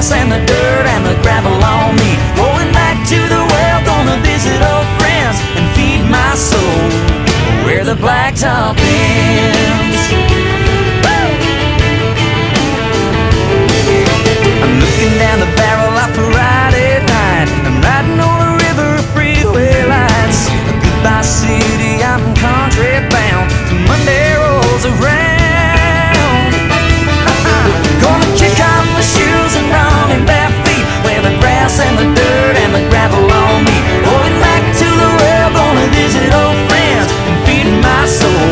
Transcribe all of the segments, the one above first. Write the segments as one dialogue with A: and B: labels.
A: grass and the dirt and the gravel on me. Going back to the well, gonna visit old friends and feed my soul where the blacktop ends. I'm looking down the barrel of a Friday night. I'm riding on the river of freeway lights. Goodbye city, I'm country bound till Monday rolls around. Gonna kick off my shoes and run in bare feet where the grass and the dirt and the gravel on me. Going back to the well, gonna visit old friends and feed my soul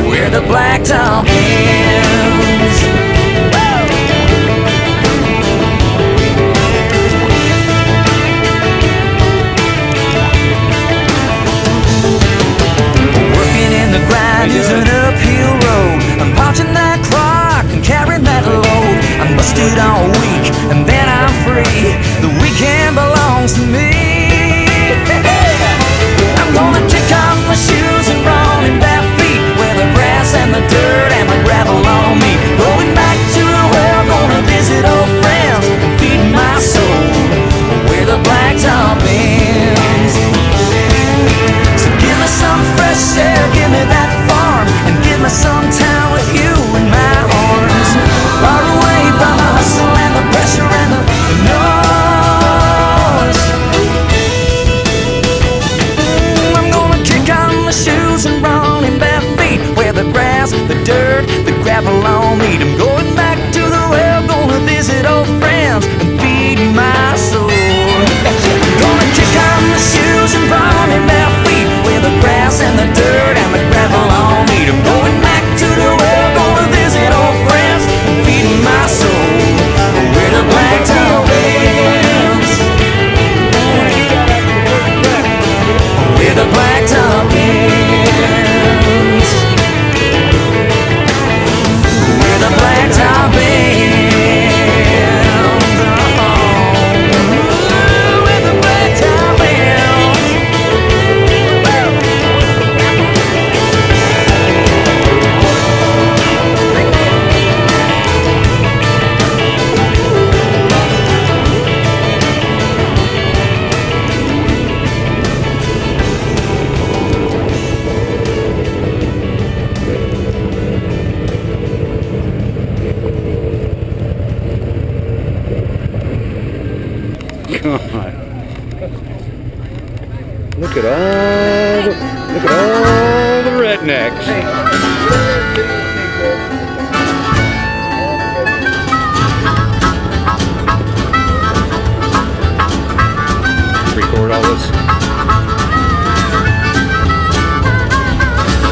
A: where the blacktop ends. It's an uphill road. I'm punching that clock and carrying that load. I'm busted all week and then I'm free. The weekend belongs to me. I'm gonna kick off my shoes and run in bare feet where the grass and the dirt and the gravel on me. Going back to the well, gonna visit old friends and feed my soul where the blacktop ends. So give me some fresh air, give me that farm, and give me some time with you in my arms. Far away from the hustle and the pressure and the noise. I'm gonna kick on my shoes and run in bare feet where the grass, the dirt, the gravel on me. I'm going back to the well, gonna visit old friends and feed my soul. I'm gonna kick on my shoes and run in bare feet where the grass and the dirt and the gravel on me. I'm going back to the well, gonna visit old friends and feed my soul where the blacktop ends. Where the blacktop ends. Where the blacktop ends.
B: Look at all the rednecks. Record all this.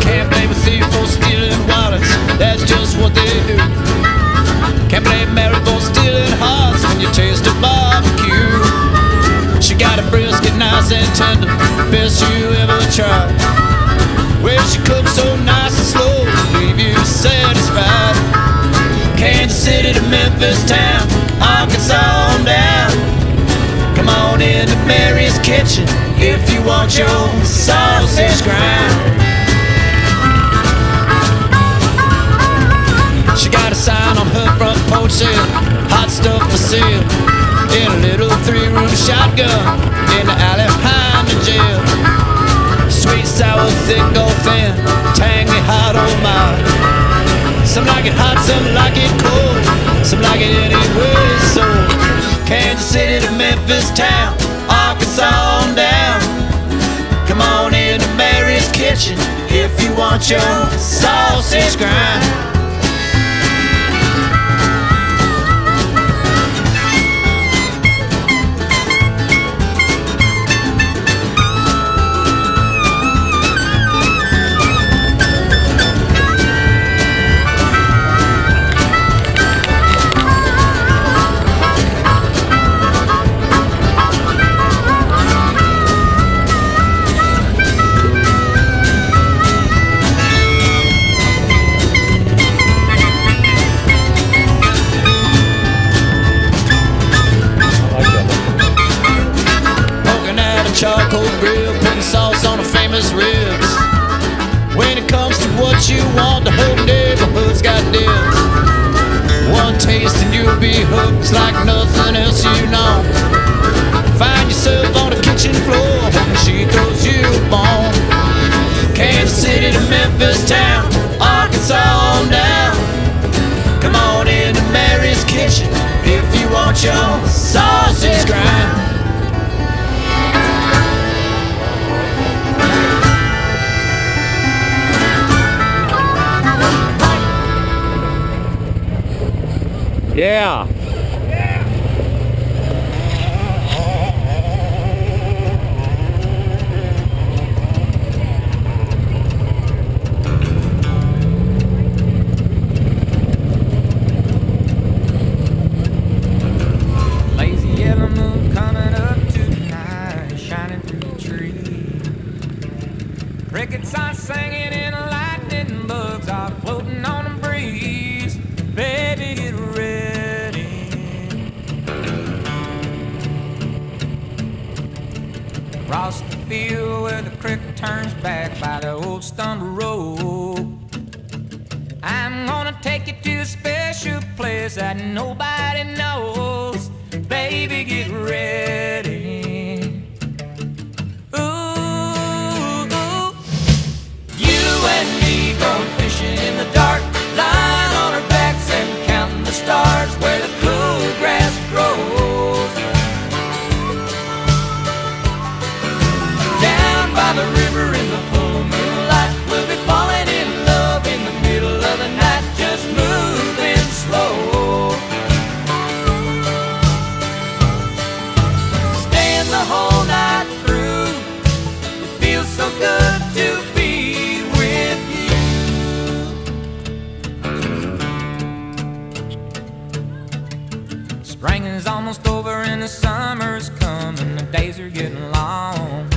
C: Can't blame a thief for stealing wallets, that's just what they do. Can't blame Mary for stealing hearts when you taste a barbecue. She got a brisket nice and tender, best you ever tried. Well, she cooks so nice and slow, leave you satisfied. Kansas City to Memphis town, Arkansas on down. Come on into Mary's kitchen if you want your sausage grind. She got a sign on her front porch saying, hot stuff for sale. In a little 3-room shotgun in the alley behind the jail. Sweet, sour, thick, or thin, tangy, hot, oh my. Some like it hot, some like it cold, some like it anyway. So Kansas City to Memphis town, Arkansas on down. Come on into Mary's kitchen if you want your sausage grind. Charcoal grill, putting sauce on the famous ribs. When it comes to what you want, the whole neighborhood's got deals. One taste and you'll be hooked like nothing else you know. Find yourself on the kitchen floor when she throws you a bone. Kansas City to Memphis town, Arkansas on down. Come on into Mary's kitchen if you want your sausage grind.
B: Yeah.
A: Lazy yellow moon coming up tonight, shining through the trees. Crickets are singing and lightning bugs are floating on the breeze. Baby, get ready. Across the field where the creek turns back by the old stumble road, I'm gonna take you to a special place that nobody knows. Baby, get ready. Ooh, you and me going fishing in the dark, lying on our backs and counting the stars where the cool grass grows. Down by the river in the full moonlight, we'll be falling in love in the middle of the night, just moving slow. Staying the whole night through, it feels so good to be with you. Spring is almost over and the summer's coming, the days are getting long.